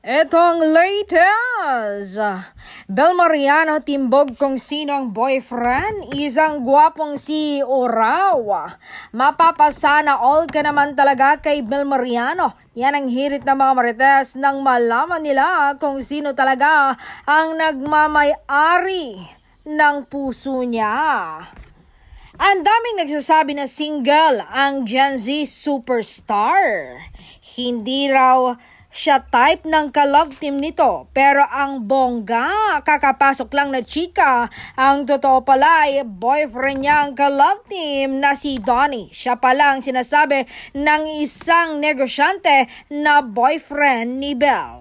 Etong latest, Bel Mariano timbog kung sino ang boyfriend, isang gwapong CEO raw. Mapapasana all ka naman talaga kay Bel Mariano. Yan ang hirit ng mga marites nang malaman nila kung sino talaga ang nagmamay-ari ng puso niya. Ang daming nagsasabi na single ang Gen Z superstar. Hindi raw siya type ng ka-love team nito, pero ang bongga, kakapasok lang na chika. Ang totoo pala ay boyfriend niya ang ka-love team na si Donnie. Siya pala ang sinasabi ng isang negosyante na boyfriend ni Bel.